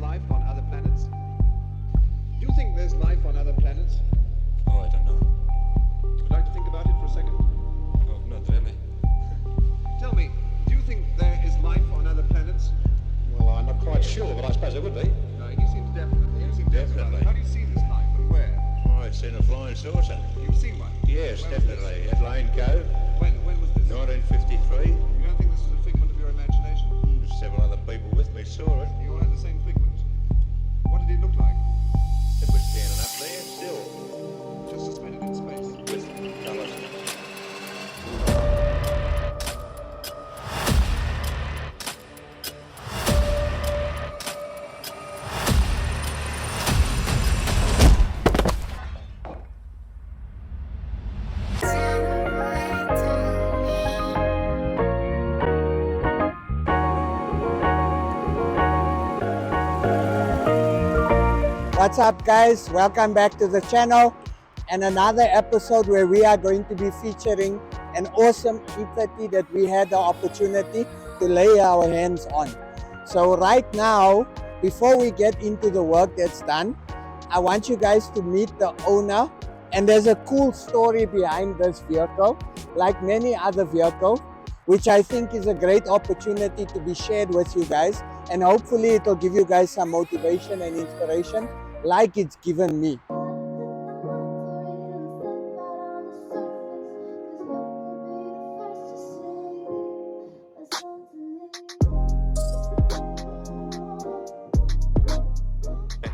life on other planets? Do you think there's life on other planets? Oh, I don't know. Would you like to think about it for a second? Oh, not really. Tell me, do you think there is life on other planets? Well, I'm not quite sure, but I suppose it would be. No, he seems definitely. You seem definitely. How do you see this life and where? Oh, I've seen a flying saucer. You've seen one? Yes, Where was definitely. At Lane Cove, When was this? 1953. You don't think this is a figment of your imagination? Several other people with me saw it. You all had the same figment. What did it look like? It was standing up there, still, Just suspended in space. with colours. What's up, guys? Welcome back to the channel and another episode where we are going to be featuring an awesome E30 that we had the opportunity to lay our hands on. So right now, before we get into the work that's done, I want you guys to meet the owner. And there's a cool story behind this vehicle, like many other vehicles, which I think is a great opportunity to be shared with you guys. And hopefully it will give you guys some motivation and inspiration like it's given me.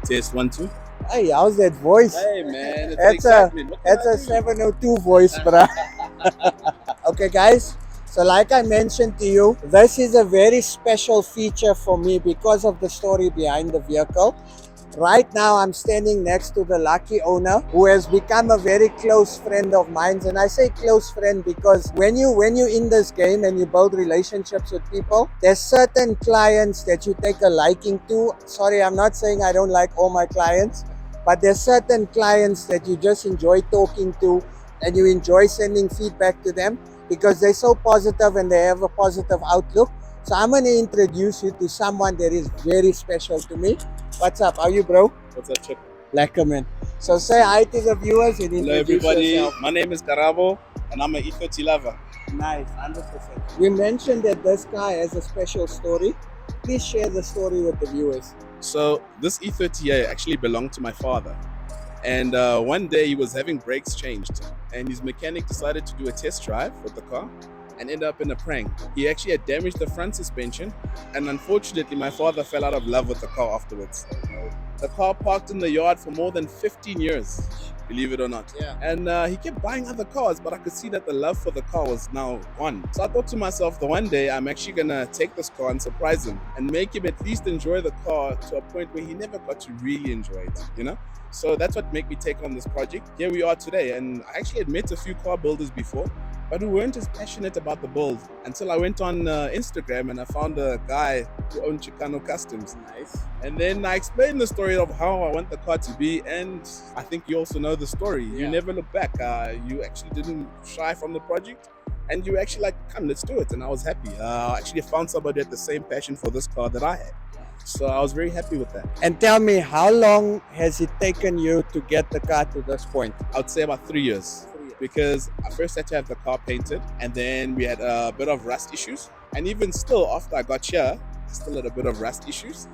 Test 1 2. Hey, how's that voice? Hey man, it's That's excitement. That's a 702 voice, bruh. Okay, guys. So like I mentioned to you, this is a very special feature for me because of the story behind the vehicle. Right now, I'm standing next to the LAKEY owner, who has become a very close friend of mine. And I say close friend because when you're in this game and you build relationships with people, there's certain clients that you take a liking to. Sorry, I'm not saying I don't like all my clients, but there's certain clients that you just enjoy talking to and you enjoy sending feedback to them because they're so positive and they have a positive outlook. So I'm going to introduce you to someone that is very special to me. What's up? How are you, bro? What's up, Chip? Lekker, man. So say hi to the viewers and Hello introduce everybody, yourself. my name is Karabo and I'm an E30 lover. Nice, 100%. We mentioned that this car has a special story. Please share the story with the viewers. So this E30 actually belonged to my father. And one day he was having brakes changed and his mechanic decided to do a test drive with the car and ended up in a prank. He actually had damaged the front suspension and unfortunately my father fell out of love with the car afterwards. The car parked in the yard for more than 15 years, believe it or not. Yeah. And he kept buying other cars, but I could see that the love for the car was now gone. So I thought to myself, the one day I'm actually gonna take this car and surprise him and make him at least enjoy the car to a point where he never got to really enjoy it, you know? So that's what made me take on this project. Here we are today, and I actually had met a few car builders before, but we weren't as passionate about the build until I went on Instagram and I found a guy who owned Chicano Customs. Nice. And then I explained the story of how I want the car to be, and I think you also know the story. Yeah. You never look back. You actually didn't shy from the project, and you actually like, come, let's do it. And I was happy. I actually found somebody with the same passion for this car that I had. So I was very happy with that. And tell me, how long has it taken you to get the car to this point? I would say about 3 years. Because I first had to have the car painted, and then we had a bit of rust issues. And even still, after I got here, I still had a bit of rust issues.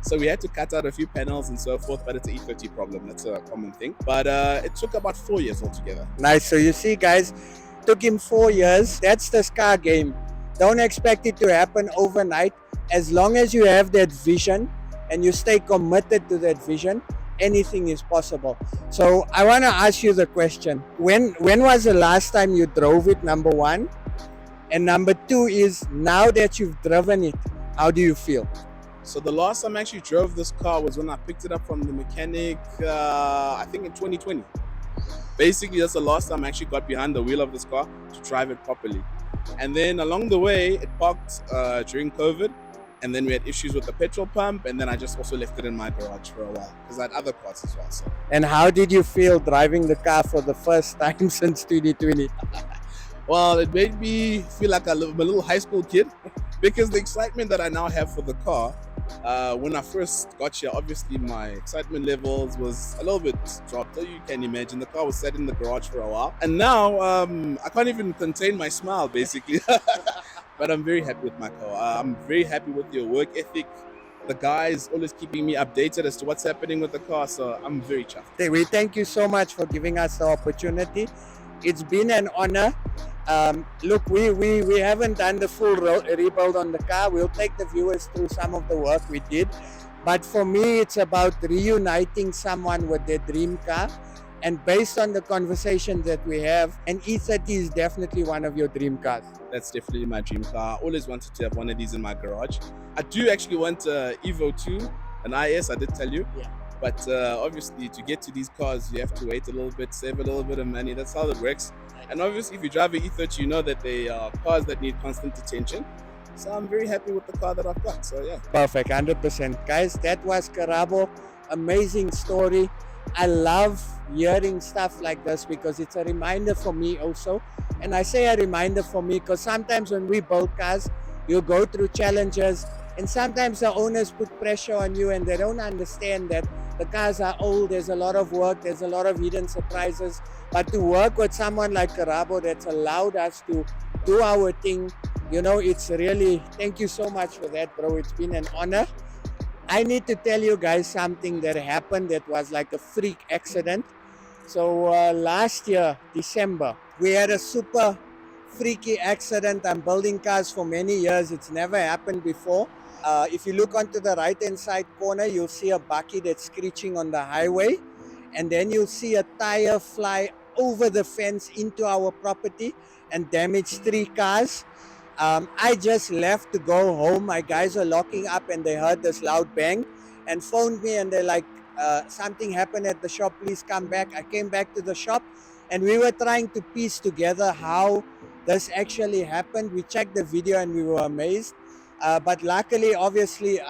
So we had to cut out a few panels and so forth, but it's an E30 problem. That's a common thing. But it took about 4 years altogether. Nice. So you see, guys, took him 4 years. That's the car game. Don't expect it to happen overnight. As long as you have that vision and you stay committed to that vision, anything is possible. So I want to ask you the question. When was the last time you drove it, number one? And number two is, now that you've driven it, how do you feel? So the last time I actually drove this car was when I picked it up from the mechanic, I think in 2020. Basically, that's the last time I actually got behind the wheel of this car to drive it properly. And then along the way, it parked during COVID. And then we had issues with the petrol pump, and then I just also left it in my garage for a while because I had other cars as well. So. And how did you feel driving the car for the first time since 2020? Well, it made me feel like a little high school kid because the excitement that I now have for the car When I first got here, obviously my excitement levels was a little bit dropped. So you can imagine the car was sat in the garage for a while, and now I can't even contain my smile, basically. But I'm very happy with my car. I'm very happy with your work ethic. The guys always keeping me updated as to what's happening with the car, so I'm very chuffed. We thank you so much for giving us the opportunity. It's been an honor. Look, we haven't done the full rebuild on the car. We'll take the viewers through some of the work we did. But for me, it's about reuniting someone with their dream car. And based on the conversation that we have, an E30 is definitely one of your dream cars. That's definitely my dream car. I always wanted to have one of these in my garage. I do actually want a Evo 2, an IS, I did tell you. Yeah. But obviously, to get to these cars, you have to wait a little bit, save a little bit of money. That's how it works. And obviously, if you drive an E30, you know that they are cars that need constant attention. So I'm very happy with the car that I've got. So yeah. Perfect, 100%. Guys, that was Karabo. Amazing story. I love hearing stuff like this because it's a reminder for me also. And I say a reminder for me because sometimes when we build cars, you go through challenges and sometimes the owners put pressure on you and they don't understand that the cars are old, there's a lot of work, there's a lot of hidden surprises. But to work with someone like Karabo that's allowed us to do our thing, you know, it's really, thank you so much for that, bro. It's been an honor. I need to tell you guys something that happened that was like a freak accident. So last year, December, we had a super freaky accident. I'm building cars for many years. It's never happened before. If you look onto the right-hand side corner, you'll see a bakkie that's screeching on the highway. And then you'll see a tire fly over the fence into our property and damage 3 cars. I just left to go home. My guys are locking up and they heard this loud bang and phoned me and they're like, something happened at the shop, please come back. I came back to the shop and we were trying to piece together how this actually happened. We checked the video and we were amazed. But luckily, obviously,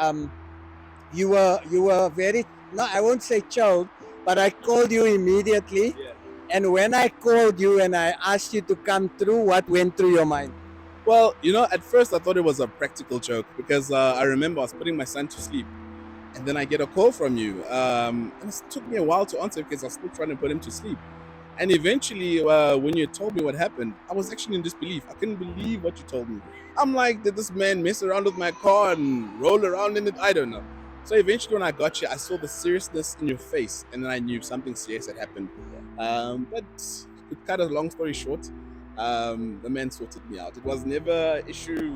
you were very, no, I won't say chilled, but I called you immediately. Yeah. And when I called you and I asked you to come through, what went through your mind? Well, you know, at first I thought it was a practical joke because I remember I was putting my son to sleep and then I get a call from you. And it took me a while to answer because I was still trying to put him to sleep. And eventually, when you told me what happened, I was actually in disbelief. I couldn't believe what you told me. I'm like, did this man mess around with my car and roll around in it? I don't know. So eventually when I got you, I saw the seriousness in your face and then I knew something serious had happened. But to cut a long story short, the man sorted me out. It was never an issue.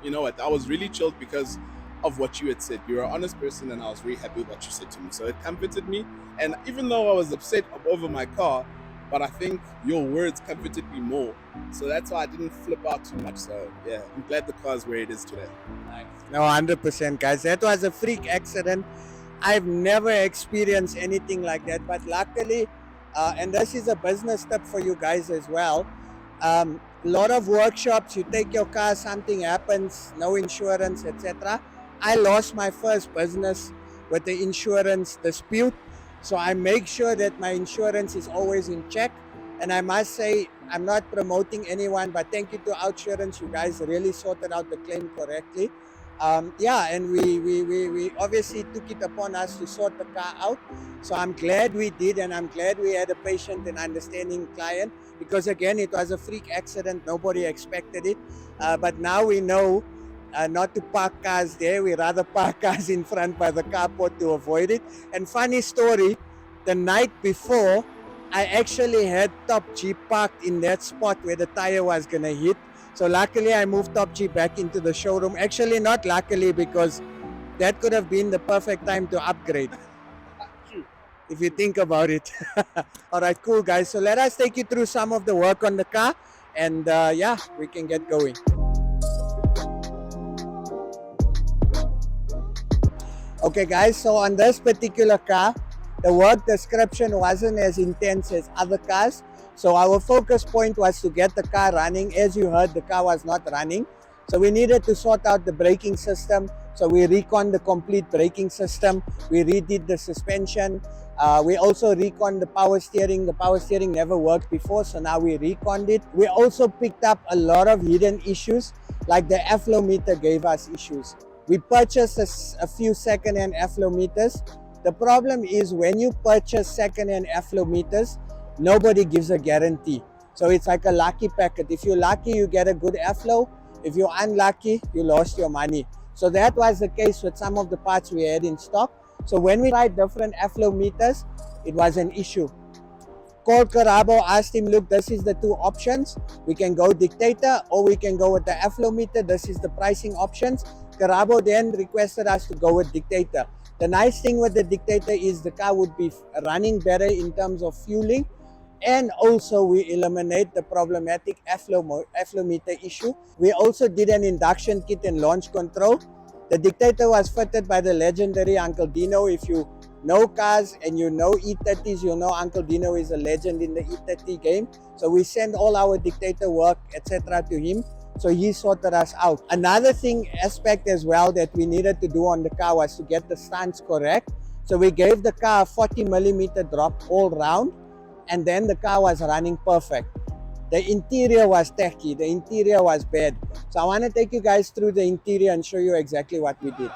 You know what, I was really chilled because of what you had said. You're an honest person and I was really happy with what you said to me. So it comforted me. And even though I was upset over my car, but I think your words comforted me more. So that's why I didn't flip out too much. So yeah, I'm glad the car is where it is today. No, 100%, guys. That was a freak accident. I've never experienced anything like that. But luckily, and this is a business tip for you guys as well. A lot of workshops, you take your car, something happens, no insurance, etc. I lost my first business with the insurance dispute. So I make sure that my insurance is always in check. And I must say, I'm not promoting anyone, but thank you to Outsurance. You guys really sorted out the claim correctly. Yeah, and we obviously took it upon us to sort the car out. So I'm glad we did, and I'm glad we had a patient and understanding client, because again, it was a freak accident. Nobody expected it. But now we know not to park cars there. We rather park cars in front by the carport to avoid it. And funny story, the night before, I actually had Top G parked in that spot where the tire was gonna hit. So luckily I moved Top G back into the showroom. Actually not luckily, because that could have been the perfect time to upgrade. If you think about it. All right, cool guys. So let us take you through some of the work on the car, and yeah, we can get going. Okay guys, so on this particular car, the work description wasn't as intense as other cars. So our focus point was to get the car running. As you heard, the car was not running. So we needed to sort out the braking system. So we reconned the complete braking system. We redid the suspension. We also reconned the power steering. The power steering never worked before, so now we reconned it. We also picked up a lot of hidden issues, like the airflow meter gave us issues. We purchased a few second-hand afflometers. The problem is when you purchase second-hand afflometers, nobody gives a guarantee. So it's like a lucky packet. If you're lucky, you get a good afflo. If you're unlucky, you lost your money. So that was the case with some of the parts we had in stock. So when we tried different afflometers, it was an issue. Called Karabo, asked him, look, this is the two options. We can go dictator or we can go with the afflometer. This is the pricing options. Karabo then requested us to go with dictator. The nice thing with the dictator is the car would be running better in terms of fueling, and also we eliminate the problematic afflometer issue. We also did an induction kit and launch control. The dictator was fitted by the legendary Uncle Dino. If you know cars and you know E30s, you know Uncle Dino is a legend in the E30 game. So we send all our dictator work, etc. to him. So he sorted us out. Another aspect as well that we needed to do on the car was to get the stance correct. So we gave the car a 40mm drop all round, and then the car was running perfect. The interior was tacky, the interior was bad. So I want to take you guys through the interior and show you exactly what we did.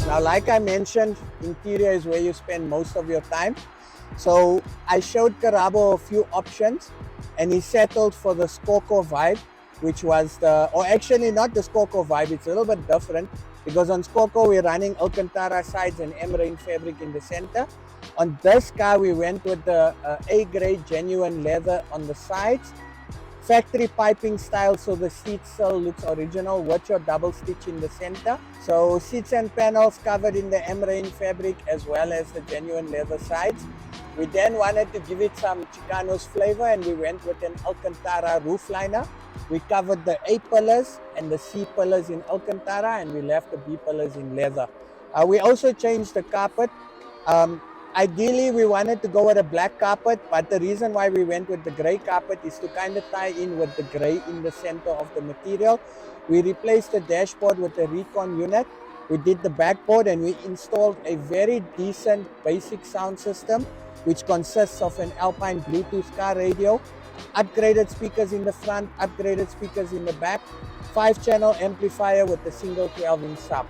Now, like I mentioned, interior is where you spend most of your time. So I showed Karabo a few options and he settled for the Scorco Vibe, which was or actually not the Scorco Vibe, it's a little bit different because on Scorco we're running Alcantara sides and M-Rain fabric in the center. On this car we went with the A-grade genuine leather on the sides, factory piping style, so the seat still looks original with your double stitch in the center. So seats and panels covered in the M-Rain fabric as well as the genuine leather sides. We then wanted to give it some Chicanos flavor and we went with an Alcantara roof liner. We covered the A pillars and the C pillars in Alcantara and we left the B pillars in leather. We also changed the carpet. Ideally, we wanted to go with a black carpet, but the reason why we went with the gray carpet is to kind of tie in with the gray in the center of the material. We replaced the dashboard with a recon unit. We did the backboard and we installed a very decent basic sound system, which consists of an Alpine Bluetooth car radio, upgraded speakers in the front, upgraded speakers in the back, 5-channel amplifier with a single 12-inch sub.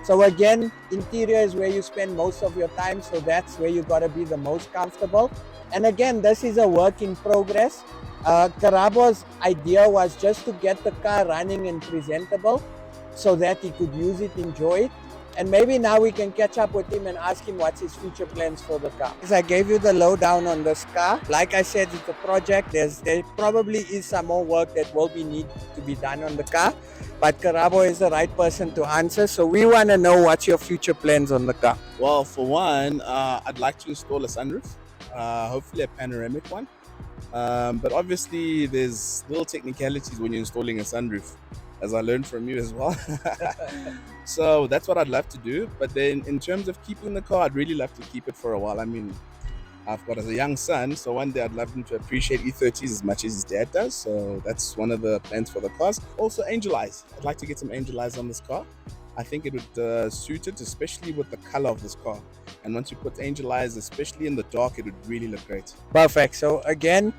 So again, interior is where you spend most of your time, so that's where you gotta be the most comfortable. And again, this is a work in progress. Karabo's idea was just to get the car running and presentable so that he could use it, enjoy it. And maybe now we can catch up with him and ask him what's his future plans for the car. As I gave you the lowdown on this car, like I said, it's a project. There probably is some more work that will need to be done on the car, but Karabo is the right person to answer. So we want to know what's your future plans on the car. Well, for one, I'd like to install a sunroof, hopefully a panoramic one. But obviously, there's little technicalities when you're installing a sunroof, as I learned from you as well. So that's what I'd love to do. But then in terms of keeping the car, I'd really love to keep it for a while. I mean, I've got a young son, so one day I'd love him to appreciate E30s as much as his dad does. So that's one of the plans for the cars. Also, angel eyes. I'd like to get some angel eyes on this car. I think it would suit it, especially with the color of this car. And once you put angel eyes, especially in the dark, it would really look great. Perfect. So again,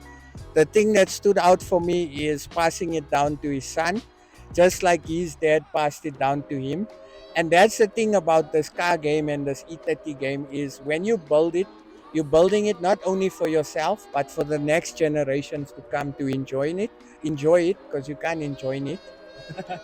the thing that stood out for me is passing it down to his son, just like his dad passed it down to him. And that's the thing about this car game and this E30 game is when you build it, you're building it not only for yourself, but for the next generations to come to enjoy it, because you can't enjoy it.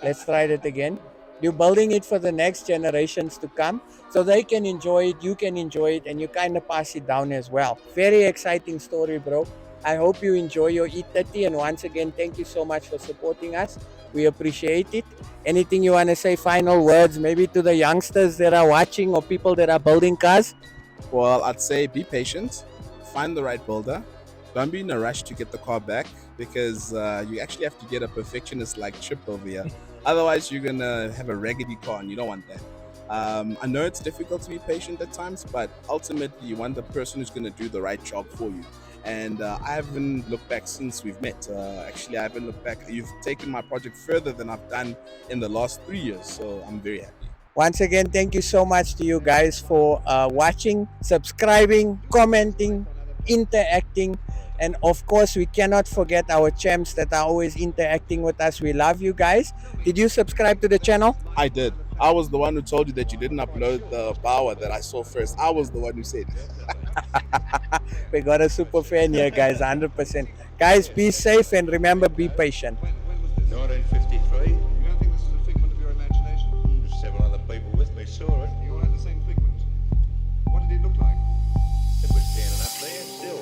Let's try that again. You're building it for the next generations to come so they can enjoy it, you can enjoy it, and you kind of pass it down as well. Very exciting story, bro. I hope you enjoy your E30, and once again, thank you so much for supporting us. We appreciate it. Anything you want to say, final words, maybe to the youngsters that are watching or people that are building cars? Well, I'd say be patient, find the right builder. Don't be in a rush to get the car back because you actually have to get a perfectionist like Chip over here. Otherwise, you're going to have a raggedy car and you don't want that. I know it's difficult to be patient at times, but ultimately you want the person who's going to do the right job for you. And I haven't looked back since we've met. Actually, I haven't looked back. You've taken my project further than I've done in the last 3 years, so I'm very happy. Once again, thank you so much to you guys for watching, subscribing, commenting, interacting. And of course, we cannot forget our champs that are always interacting with us. We love you guys. Did you subscribe to the channel? I did. I was the one who told you that you didn't upload the Bauer that I saw first. I was the one who said it. We got a super fan here, guys, 100%. Guys, be safe and remember, be patient. When was this? 1953. You don't think this is a figment of your imagination? Several other people with me saw it. You all had the same figment. What did it look like? It was standing up there still.